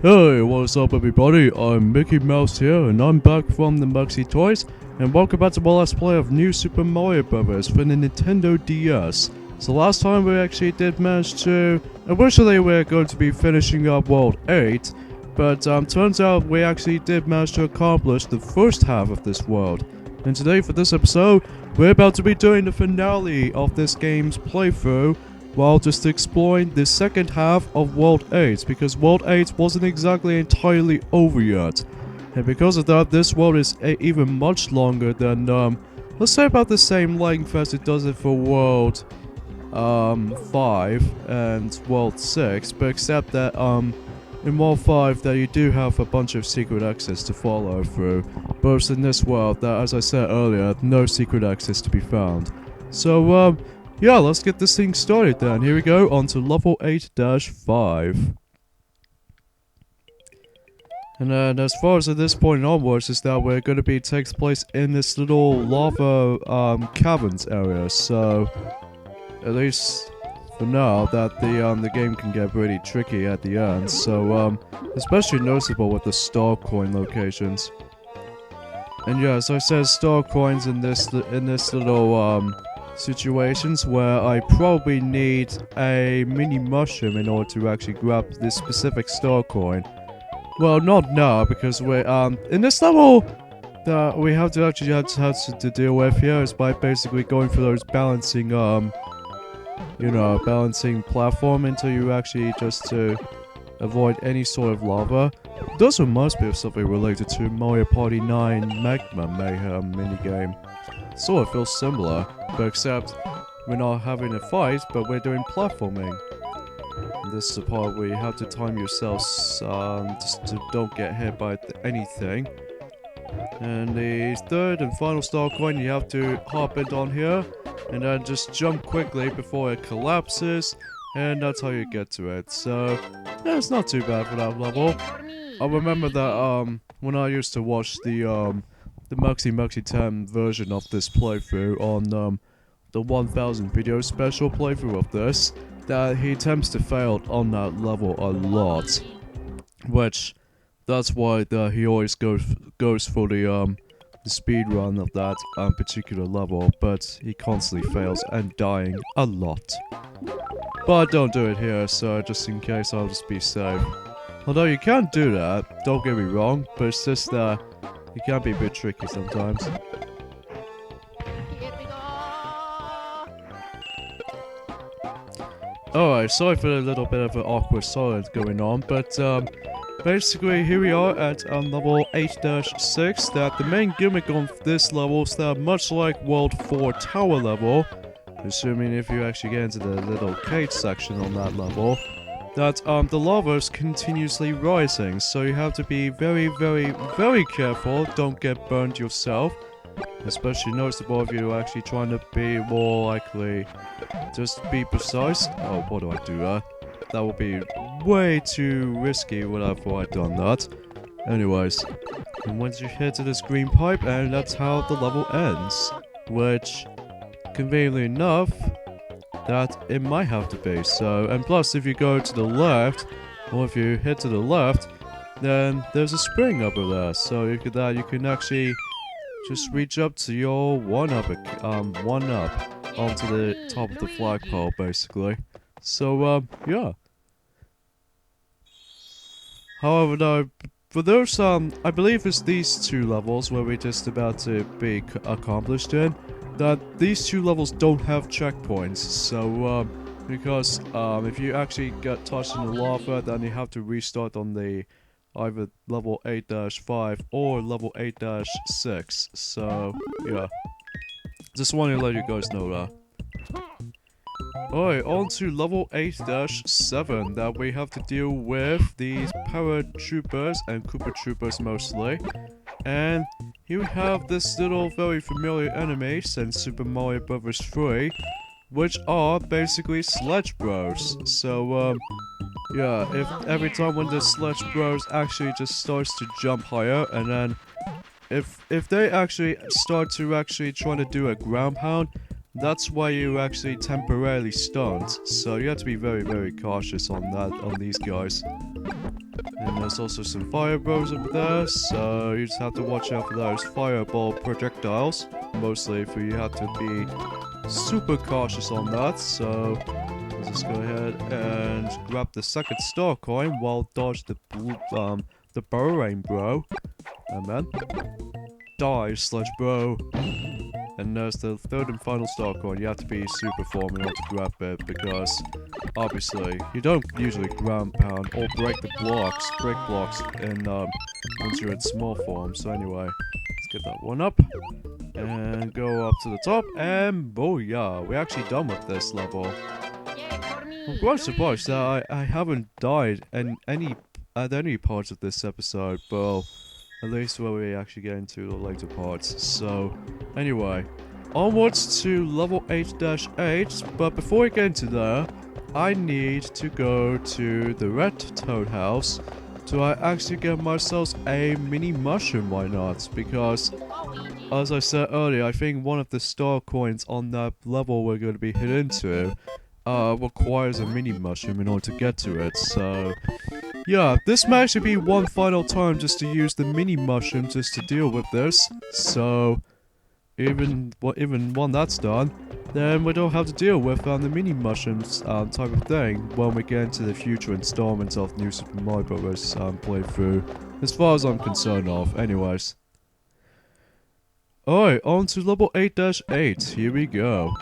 Hey, what's up everybody? I'm Mickey Mouse here, and I'm back from the Muxy Toys, and welcome back to my last play of New Super Mario Bros. For the Nintendo DS. So last time we actually did manage to... Originally we were going to be finishing up World 8, but turns out we actually did manage to accomplish the first half of this world. And today for this episode, we're about to be doing the finale of this game's playthrough, while just exploring the second half of World 8, because World 8 wasn't exactly entirely over yet. And because of that, this world is even much longer than, let's say about the same length as it does it for World 5 and World 6, but except that, in World 5 that you do have a bunch of secret exits to follow through, whereas in this world, that, as I said earlier, no secret exits to be found. So, yeah, let's get this thing started then. Here we go, on to level 8-5. And then as far as at this point onwards is that we're going to be takes place in this little lava caverns area. So at least for now that the game can get pretty tricky at the end. So especially noticeable with the star coin locations. And yeah, as I said, star coins in this little situations where I probably need a mini mushroom in order to actually grab this specific star coin. Well, not now, because we're in this level that we have to actually have to deal with here is by basically going for those balancing balancing platform until you actually just to avoid any sort of lava. It does remind me of something related to Mario Party 9 Magma Mayhem minigame. Sort of feels similar, but except we're not having a fight, but we're doing platforming. And this is the part where you have to time yourselves just to don't get hit by anything. And the third and final star coin, you have to hop it on here, and then just jump quickly before it collapses, and that's how you get to it. So, yeah, it's not too bad for that level. I remember that when I used to watch the Muxy 10 version of this playthrough on the 1000 video special playthrough of this, that he attempts to fail on that level a lot, which that's why he always goes for the speed run of that particular level, but he constantly fails and dying a lot. But don't do it here, so just in case I'll just be safe. Although you can do that, don't get me wrong, but it's just that it can be a bit tricky sometimes. Alright, sorry for a little bit of an awkward silence going on, but basically here we are at level 8-6, that the main gimmick on this level is that much like World 4 Tower level, assuming if you actually get into the little cage section on that level, that the lava is continuously rising, so you have to be very, very, very careful, don't get burned yourself. Especially noticeable if you're actually trying to be more likely just be precise. Oh, what do I do there? That would be way too risky whenever I'd done that. Anyways, and once you hit to this green pipe, and that's how the level ends. Which, conveniently enough, that it might have to be. So, and plus if you go to the left, or if you hit to the left, then there's a spring over there. So you can actually just reach up to your one-up onto the top of the flagpole, basically. So, yeah. However, though, for those, I believe it's these two levels where we're just about to be accomplished in, that these two levels don't have checkpoints. So, because, if you actually get touched in the lava, then you have to restart on the either level 8-5 or level 8-6. So, yeah. Just wanted to let you guys know that. Alright, on to level 8-7, that we have to deal with these paratroopers and Koopa Troopers mostly. And here we have this little very familiar enemy since Super Mario Bros. 3, which are basically Sledge Bros. So, yeah, if every time when the Sledge Bros actually just starts to jump higher, and then if they actually start to trying to do a ground pound, that's why you actually temporarily stunned. So you have to be very, very cautious on that, on these guys. And There's also some fireballs up there, so you just have to watch out for those fireball projectiles. Mostly if you have to be super cautious on that, so let's just go ahead and grab the second star coin while dodge the burrowing bro. And then die, sludge bro. And there's the third and final star coin. You have to be super form in order to grab it, because obviously you don't usually ground pound or break the blocks, brick blocks, in once you're in small form. So anyway, let's get that one up and go up to the top, and booyah, we're actually done with this level. I'm quite surprised that I haven't died in at any parts of this episode, but at least where we actually get into the later parts. So, anyway, onwards to level 8-8, but before we get into there, I need to go to the red toad house to actually get myself a mini mushroom, why not? Because, as I said earlier, I think one of the star coins on that level we're going to be hit into requires a mini mushroom in order to get to it, so yeah, this may actually be one final time just to use the mini mushroom just to deal with this. So, even when that's done, then we don't have to deal with the mini mushrooms type of thing when we get into the future installments of New Super Mario Bros. Playthrough, as far as I'm concerned of. Anyways. Alright, on to level 8-8. Here we go.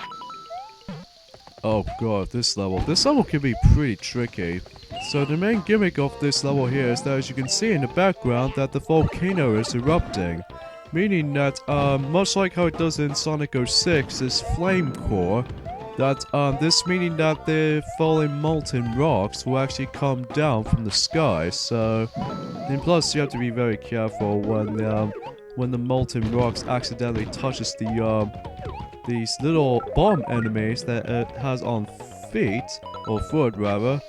Oh god, this level can be pretty tricky. So the main gimmick of this level here is that, as you can see in the background, that the volcano is erupting. Meaning that, much like how it does in Sonic 06, this flame core, that, this meaning that the falling molten rocks will actually come down from the sky. So, and plus you have to be very careful when the molten rocks accidentally touches these little bomb enemies that it has on feet, or foot rather,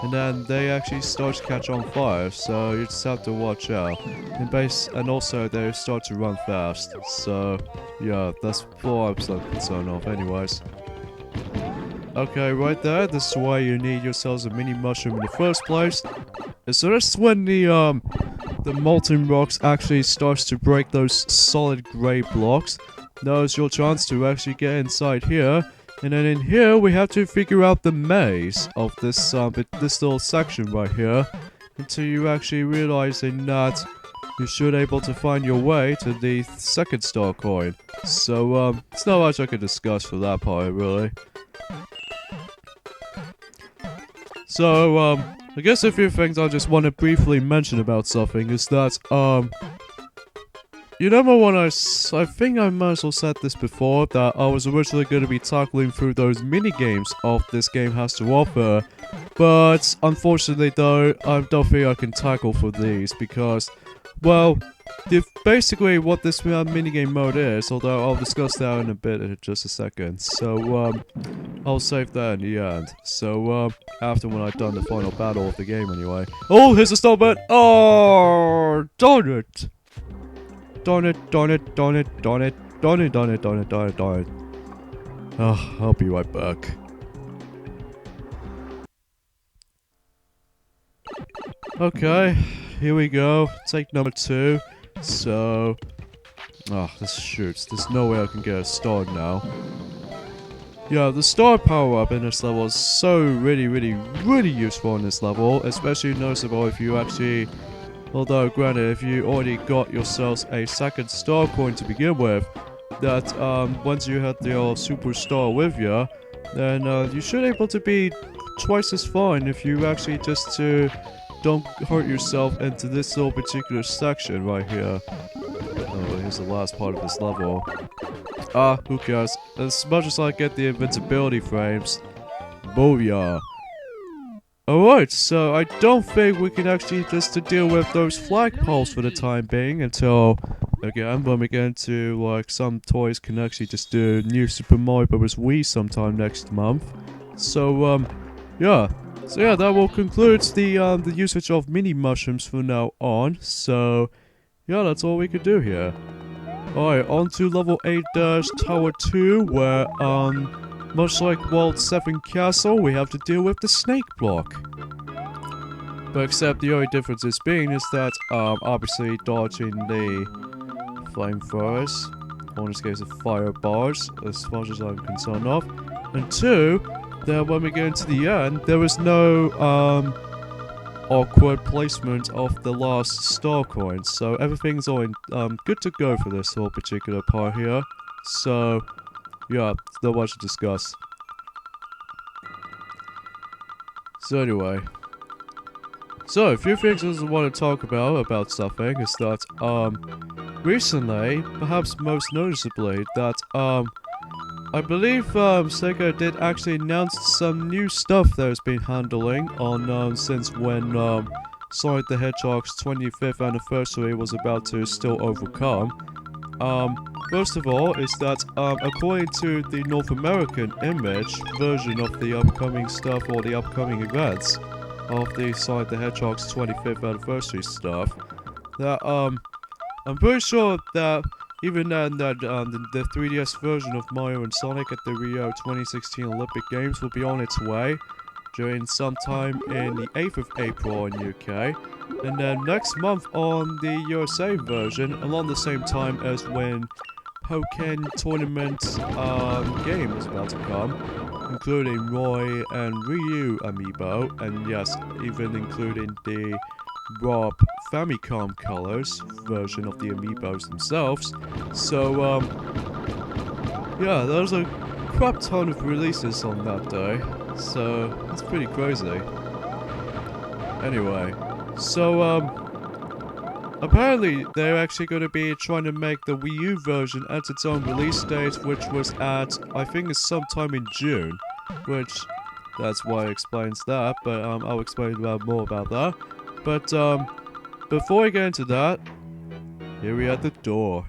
and then they actually start to catch on fire, so you just have to watch out. And also they start to run fast, so yeah, that's what I'm concerned of. Anyways. Okay, right there, this is why you need yourselves a mini mushroom in the first place. So that's when the molten rocks actually starts to break those solid grey blocks. Now is your chance to actually get inside here, and then in here we have to figure out the maze of this little section right here, until you actually realizing that you should able to find your way to the second star coin. So it's not much I can discuss for that part really. So I guess a few things I just want to briefly mention about something is that you remember when I think I might as well said this before, that I was originally going to be tackling through those mini-games of this game has to offer, but unfortunately though, I don't think I can tackle for these, because, well, basically what this minigame mode is, although I'll discuss that in a bit in just a second, so, I'll save that in the end. So, after when I've done the final battle of the game anyway. Oh, here's the start button! Oh, darn it! Darn it, darn it, darn it, darn it, darn it, darn it, darn it, darn it, darn it. Oh, I'll be right back. Okay, here we go. Take number 2. So, there's no way I can get a star now. Yeah, the star power-up in this level is so really useful in this level, especially noticeable if you actually... Although, granted, if you already got yourselves a second star coin to begin with, that once you had your superstar with you, then you should able to be twice as fine if you actually just don't hurt yourself into this little particular section right here. Oh, here's the last part of this level. Who cares? As much as I get the invincibility frames, booyah. Alright, so I don't think we can actually just deal with those flagpoles for the time being until, again, when we get into, like, some toys can actually just do New Super Mario Bros. Wii sometime next month. So, yeah. So yeah, that will conclude the usage of mini mushrooms from now on. So, yeah, that's all we could do here. Alright, on to level 8-Tower 2, where, much like World 7 Castle, we have to deal with the snake block. But except the only difference is that obviously dodging the flamethrowers, or in this case the fire bars, as far as I'm concerned of. And 2, that when we get into the end, there is no awkward placement of the last star coins, so everything's all good to go for this whole particular part here. So yeah, not much to discuss. So anyway, so a few things I want to talk about something is that recently, perhaps most noticeably, that I believe Sega did actually announce some new stuff that has been handling on since when Sonic the Hedgehog's 25th anniversary was about to still overcome. First of all, is that according to the North American image version of the upcoming stuff or the upcoming events of the Sonic the Hedgehog's 25th anniversary stuff, that I'm pretty sure that even then that the 3DS version of Mario and Sonic at the Rio 2016 Olympic Games will be on its way during sometime in the 8th of April in UK, and then next month on the USA version, along the same time as when Pokken Tournament game is about to come, including Roy and Ryu amiibo, and yes, even including the Rob Famicom Colors version of the amiibos themselves. So yeah, there's a crap ton of releases on that day, so it's pretty crazy. Anyway, so apparently they're actually going to be trying to make the Wii U version at its own release date, which was at, I think it's sometime in June, which that's why it explains that, but I'll explain more about that. But before I get into that, here we are at the door.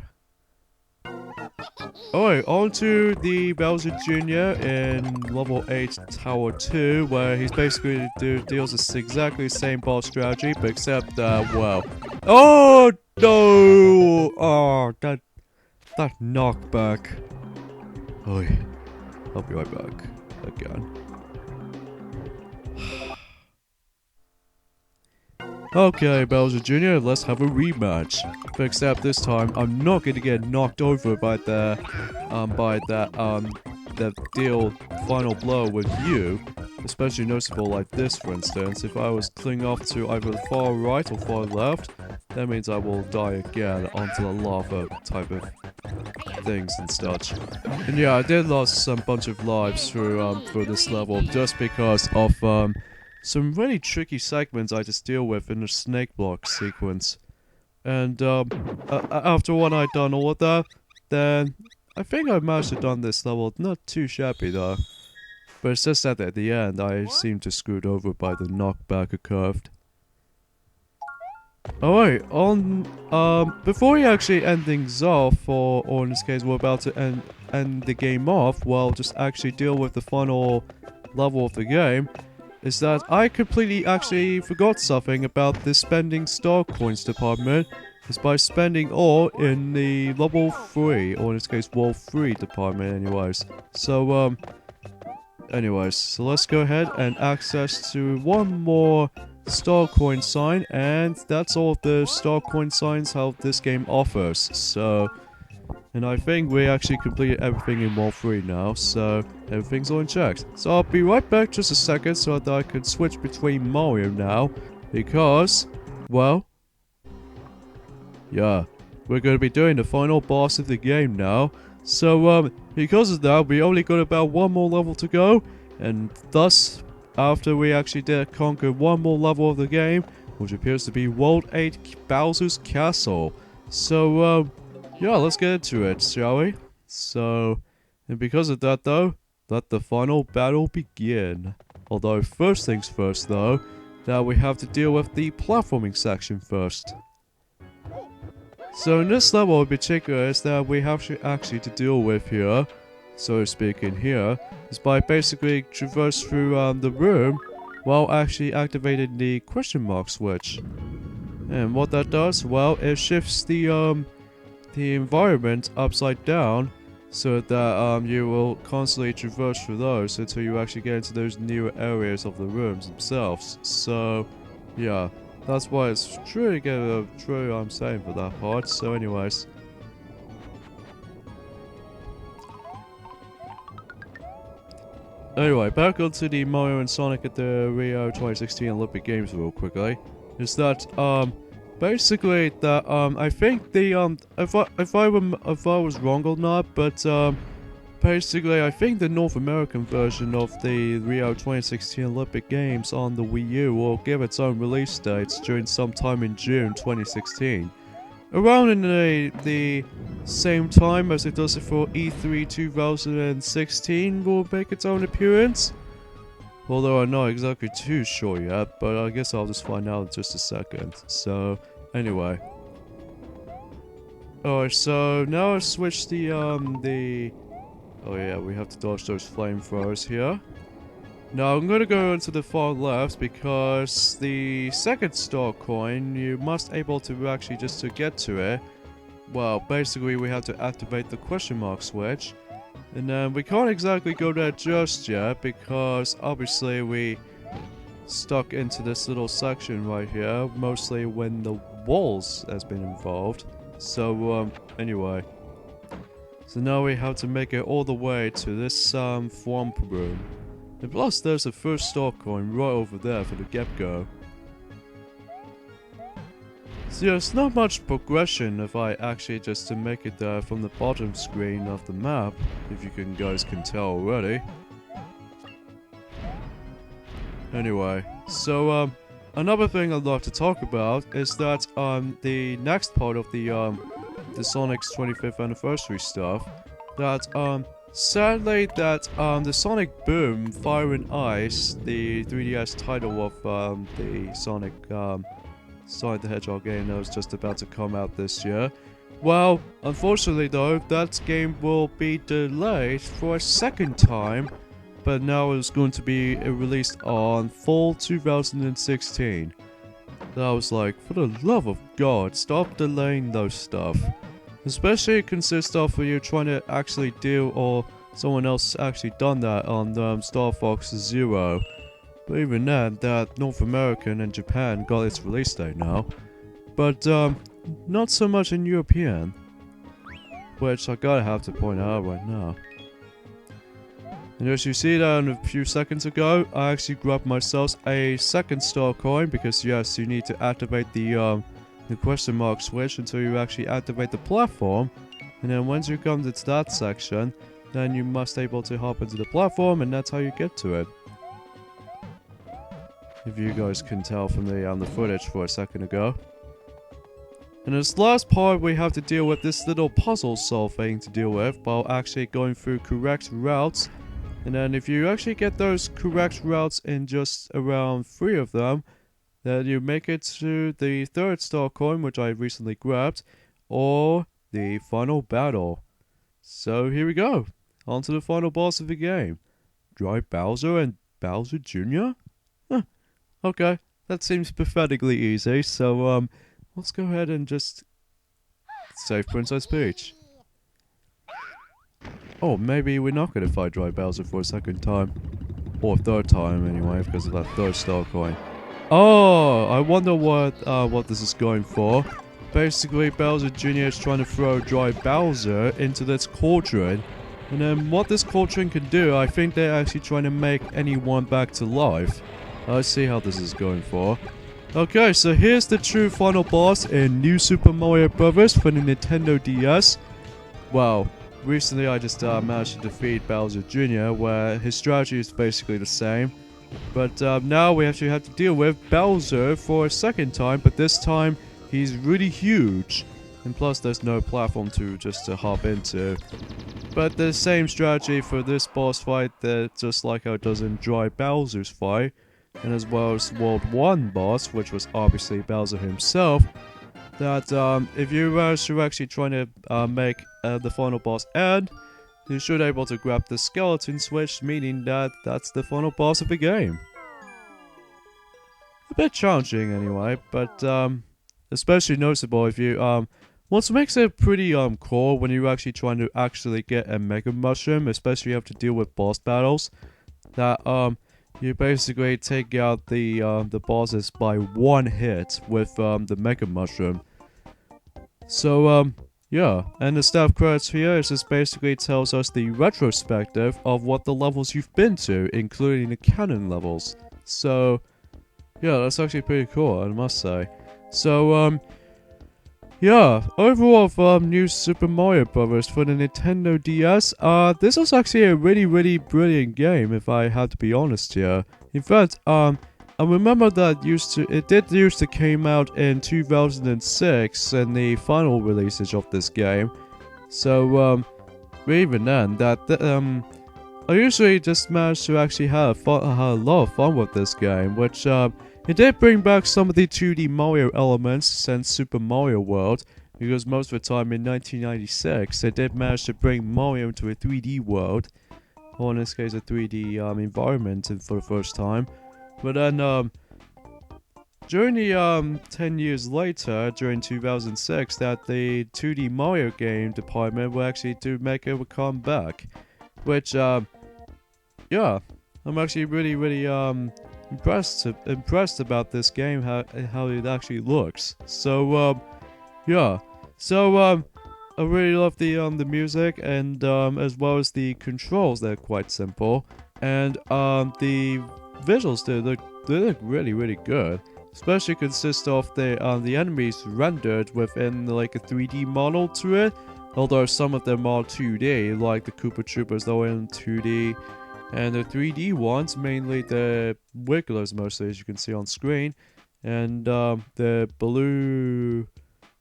Alright, on to the Bowser Jr. in level 8 Tower 2, where he's basically deals with exactly the same boss strategy, but except that, well... Oh no! Oh, that knockback. Oi, I'll be right back. Again. Okay, Bowser Jr., let's have a rematch. But except this time, I'm not going to get knocked over by the deal final blow with you. Especially noticeable like this, for instance. If I was clinging off to either the far right or far left, that means I will die again onto the lava type of things and such. And yeah, I did lose some bunch of lives through this level just because of some really tricky segments I just deal with in the snake block sequence. And after when I'd done all of that, then I think I managed to done this level not too shabby though. But it's just that at the end I seemed to screwed over by the knockback curved. Alright, before we actually end things off, or in this case we're about to end the game off, well, just actually deal with the final level of the game, is that I completely actually forgot something about the spending star coins department, is by spending all in the level 3, or in this case world 3 department anyways. So, anyways, so let's go ahead and access to one more star coin sign, and that's all of the star coin signs how this game offers. So, and I think we actually completed everything in World 3 now, so everything's all in check. So I'll be right back just a second so that I can switch between Mario now, because, well, yeah, we're going to be doing the final boss of the game now. So, because of that, we only got about one more level to go, and thus, after we actually did conquer one more level of the game, which appears to be World 8 Bowser's Castle. So, yeah, let's get into it, shall we? So, and because of that though, let the final battle begin. Although, first things first though, that we have to deal with the platforming section first. So in this level in particular is that we have actually to deal with here, so to speak in here, is by basically traverse through the room while actually activating the question mark switch. And what that does, well, it shifts the environment upside down so that you will constantly traverse through those until you actually get into those newer areas of the rooms themselves. So Yeah, that's why it's true to get a true I'm saying for that part. So anyways. Anyway, back onto the Mario and Sonic at the Rio 2016 Olympic Games real quickly. Is that, basically that, I think the, if I was wrong or not, but, basically I think the North American version of the Rio 2016 Olympic Games on the Wii U will give its own release dates during sometime in June 2016. Around in the same time as it does it for E3 2016 will make its own appearance. Although I'm not exactly too sure yet, but I guess I'll just find out in just a second. So, anyway. Alright, so now I switch oh yeah, we have to dodge those flamethrowers here. Now I'm gonna go into the far left because the second star coin, you must able to actually just to get to it. Well, basically we have to activate the question mark switch. And then we can't exactly go there just yet because obviously we stuck into this little section right here, mostly when the walls has been involved. So anyway. So now we have to make it all the way to this swamp room. And plus there's a first star coin right over there for the get-go. So yeah, it's not much progression if I actually just to make it there from the bottom screen of the map, if you guys can tell already. Anyway, so another thing I'd like to talk about is that the next part of the Sonic's 25th anniversary stuff, that sadly that the Sonic Boom Fire and Ice, the 3DS title of the Sonic Sonic the Hedgehog game that was just about to come out this year. Well, unfortunately though, that game will be delayed for a second time, but now it's going to be released on fall 2016. I was like, for the love of God, stop delaying those stuff. Especially it consists of you trying to actually deal, or someone else actually done that on Star Fox Zero. But even then, that North American and Japan got its release date now. But not so much in European. Which I gotta have to point out right now. And as you see that a few seconds ago, I actually grabbed myself a second star coin because yes, you need to activate the question mark switch until you actually activate the platform. And then once you come to that section, then you must able to hop into the platform and that's how you get to it. If you guys can tell from the footage for a second ago. And this last part we have to deal with this little puzzle solving to deal with while actually going through correct routes. And then if you actually get those correct routes in just around 3 of them, then you make it to the third star coin, which I recently grabbed, or the final battle. So here we go, on to the final boss of the game. Dry Bowser and Bowser Jr.? Huh. Okay, that seems pathetically easy, so let's go ahead and just save Princess Peach. Oh, maybe we're not gonna fight Dry Bowser for a second time. Or a third time anyway, because of that third star coin. Oh, I wonder what this is going for. Basically, Bowser Jr. is trying to throw Dry Bowser into this cauldron. And then what this cauldron can do, I think they're actually trying to make anyone back to life. I see how this is going for. Okay, so here's the true final boss in New Super Mario Bros. For the Nintendo DS. Wow. Recently I just managed to defeat Bowser Jr. where his strategy is basically the same. But now we actually have to deal with Bowser for a second time, but this time he's really huge. And plus there's no platform to hop into. But the same strategy for this boss fight, that just like how it does in Dry Bowser's fight. And as well as World 1 boss, which was obviously Bowser himself. That if you manage to actually try to make the final boss end, you should be able to grab the skeleton switch, meaning that that's the final boss of the game. A bit challenging anyway, but especially noticeable if you what makes it pretty cool when you're actually trying to get a Mega Mushroom, especially you have to deal with boss battles. That you basically take out the bosses by one hit with the Mega Mushroom. So yeah, and the staff credits here is just basically tells us the retrospective of what the levels you've been to, including the canon levels. So yeah, that's actually pretty cool, I must say. So yeah, overall from New Super Mario Bros. For the Nintendo DS, this was actually a really brilliant game, if I had to be honest here. In fact, I remember that it did used to came out in 2006 in the final releases of this game. So, even then, I usually just managed to actually have a lot of fun with this game, which, it did bring back some of the 2D Mario elements since Super Mario World, because most of the time in 1996, it did manage to bring Mario into a 3D world, or in this case a 3D environment for the first time. But then, during the 10 years later, during 2006, that the 2D Mario game department will actually do make a comeback, which, yeah, I'm actually really impressed about this game, how it actually looks. So yeah, so I really love the music, and as well as the controls. They're quite simple, and the visuals they look really good. Especially consist of the enemies rendered within like a 3D model to it, although some of them are 2D, like the Koopa Troopas that were in 2D. And the 3D ones, mainly the Wigglers mostly, as you can see on screen. And the Balloon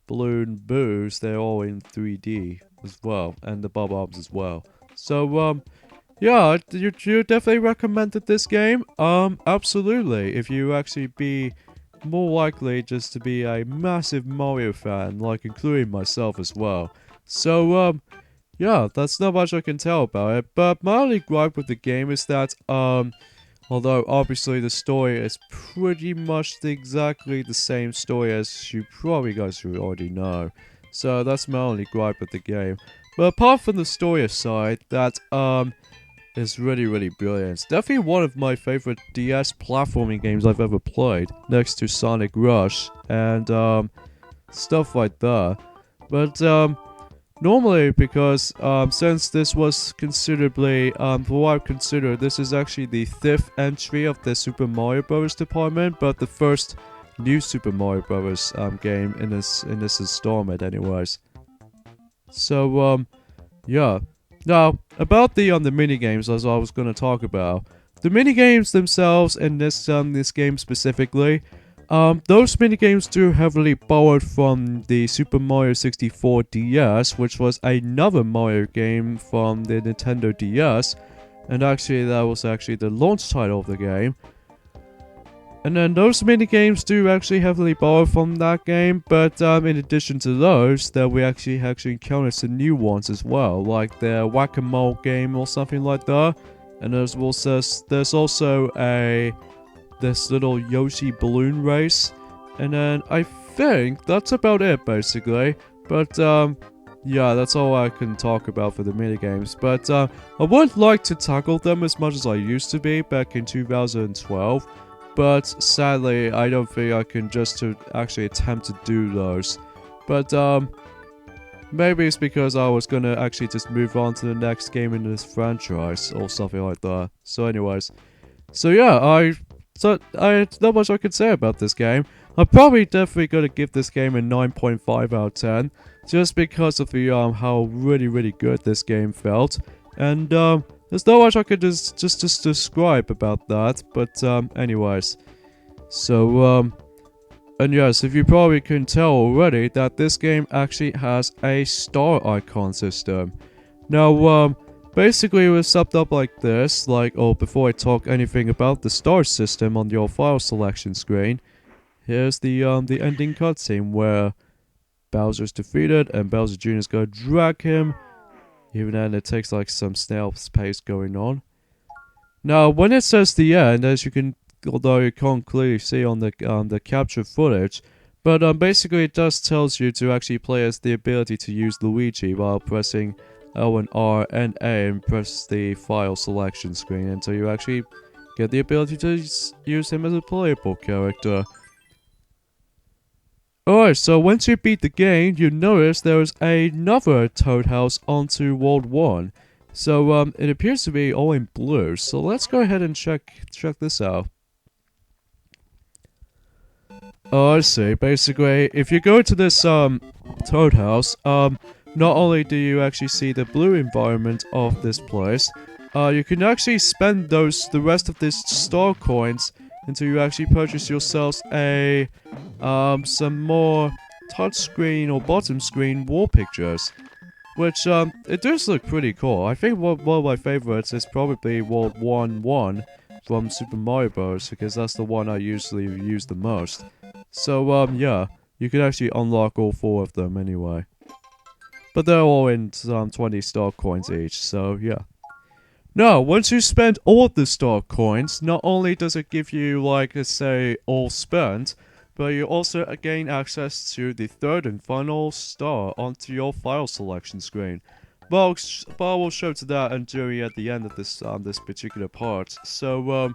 Boos, they're all in 3D as well. And the Bob-Ombs as well. So, yeah, you definitely recommended this game? Absolutely. If you actually be more likely just to be a massive Mario fan, like including myself as well. So, yeah, that's not much I can tell about it, but my only gripe with the game is that, although obviously the story is pretty much exactly the same story as you probably guys should already know. So that's my only gripe with the game. But apart from the story aside, that, is really brilliant. It's definitely one of my favorite DS platforming games I've ever played, next to Sonic Rush, and, stuff like that. But, normally, because since this was considerably, for what I consider, this is actually the 5th entry of the Super Mario Bros. Department, but the first new Super Mario Bros. Game in this installment, anyways. So yeah. Now about the mini games, as I was gonna talk about, the mini games themselves in this game specifically. Those minigames do heavily borrowed from the Super Mario 64 DS, which was another Mario game from the Nintendo DS, and actually that was actually the launch title of the game. And then those minigames do actually heavily borrow from that game, but in addition to those, that we actually encountered some new ones as well, like the Whack-A-Mole game or something like that. And there's also this little Yoshi balloon race, and then I think that's about it basically. But yeah, that's all I can talk about for the minigames. But I would like to tackle them as much as I used to be back in 2012, but sadly I don't think I can just to actually attempt to do those. But maybe it's because I was gonna actually just move on to the next game in this franchise or something like that. So anyways, so yeah, not much I could say about this game. I'm probably definitely gonna give this game a 9.5 out of 10, just because of the how really good this game felt. And there's not much I could just describe about that. But anyways, so and yes, if you probably can tell already that this game actually has a star icon system. Now basically, it was summed up like this, before I talk anything about the star system on your file selection screen, here's the ending cutscene where Bowser's defeated and Bowser Jr. is gonna drag him, even then it takes like some snail pace going on. Now, when it says the end, as you can, although you can't clearly see on the capture footage, but basically it just tells you to actually play as the ability to use Luigi while pressing L and R and A and press the file selection screen until you actually get the ability to use him as a playable character. Alright, so once you beat the game, you notice there is another Toad House onto World 1. So, it appears to be all in blue, so let's go ahead and check this out. Oh, I see. Basically, if you go to this, Toad House, not only do you actually see the blue environment of this place, you can actually spend the rest of these star coins until you actually purchase yourselves some more touchscreen or bottom screen wall pictures. Which, it does look pretty cool. I think one of my favorites is probably World 1-1 from Super Mario Bros. Because that's the one I usually use the most. So, yeah, you can actually unlock all 4 of them anyway. But they're all in 20 star coins each, so yeah. Now, once you spend all of the star coins, not only does it give you, like, let's say, all spent, but you also gain access to the third and final star onto your file selection screen. But I will show to that and Joey at the end of this this particular part. So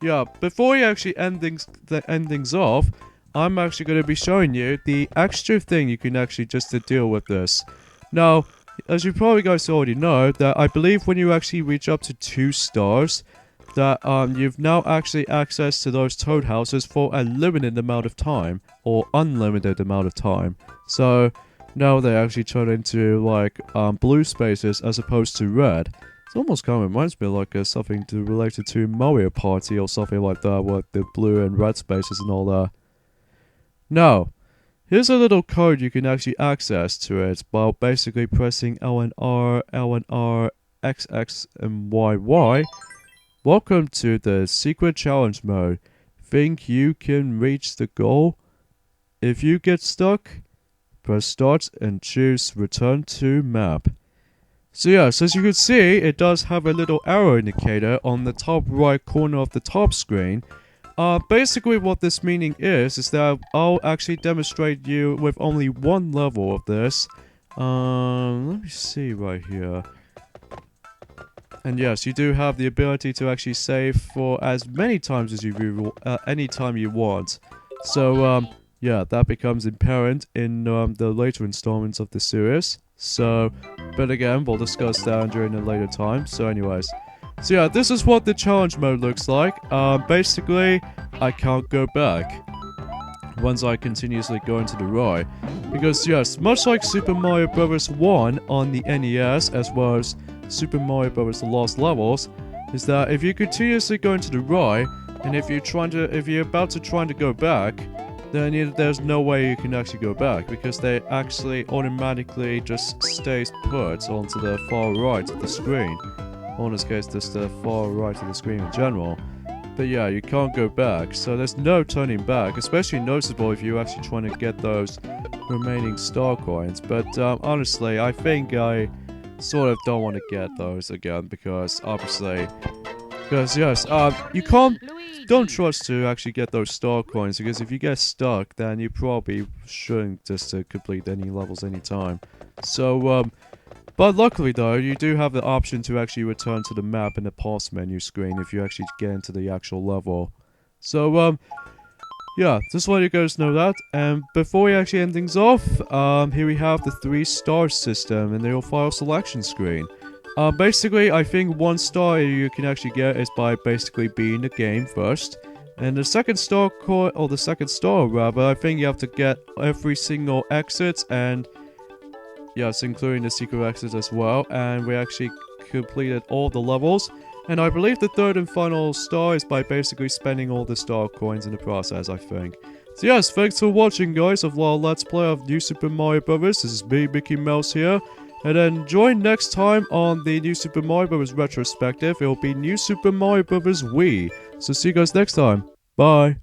yeah, before we actually end things off, I'm actually going to be showing you the extra thing you can actually just to deal with this. Now, as you probably guys already know, that I believe when you actually reach up to 2 stars, that you've now actually access to those Toad Houses for a limited amount of time, or unlimited amount of time. So now they actually turn into like blue spaces as opposed to red. It almost kind of reminds me of like something related to Mario Party or something like that, with the blue and red spaces and all that. Now, here's a little code you can actually access to it by basically pressing L and R, X, X, and Y. Welcome to the secret challenge mode. Think you can reach the goal? If you get stuck, press start and choose return to map. So yes, as you can see, it does have a little arrow indicator on the top right corner of the top screen. Basically what this meaning is that I'll actually demonstrate you with only one level of this. Let me see right here. And yes, you do have the ability to actually save for as many times as any time you want. So, yeah, that becomes apparent in the later installments of the series. So, but again, we'll discuss that during a later time. So anyways. So yeah, this is what the challenge mode looks like. Basically, I can't go back once I continuously go into the ride. Because yes, much like Super Mario Bros. 1 on the NES, as well as Super Mario Bros. The Lost Levels, is that if you continuously go into the ride, and if you're about to try to go back, then there's no way you can actually go back, because they actually automatically just stays put onto the far right of the screen. Or in this case, just the far right of the screen in general. But yeah, you can't go back, so there's no turning back, especially noticeable if you're actually trying to get those remaining star coins. But honestly, I think I sort of don't want to get those again, because obviously, yes, you don't trust to actually get those star coins, because if you get stuck, then you probably shouldn't just complete any levels anytime. So, but luckily though, you do have the option to actually return to the map in the pause menu screen if you actually get into the actual level. So, yeah, just want you guys know that. And before we actually end things off, here we have the 3-star system in the file selection screen. Basically, I think 1 star you can actually get is by basically beating the game first. And the second star rather, I think you have to get every single exit, and yes, including the secret exit as well. And we actually completed all the levels. And I believe the third and final star is by basically spending all the star coins in the process, I think. So yes, thanks for watching guys of our Let's Play of New Super Mario Bros. This is me, Mickey Mouse here. And then join next time on the New Super Mario Bros. Retrospective. It will be New Super Mario Bros. Wii. So see you guys next time. Bye.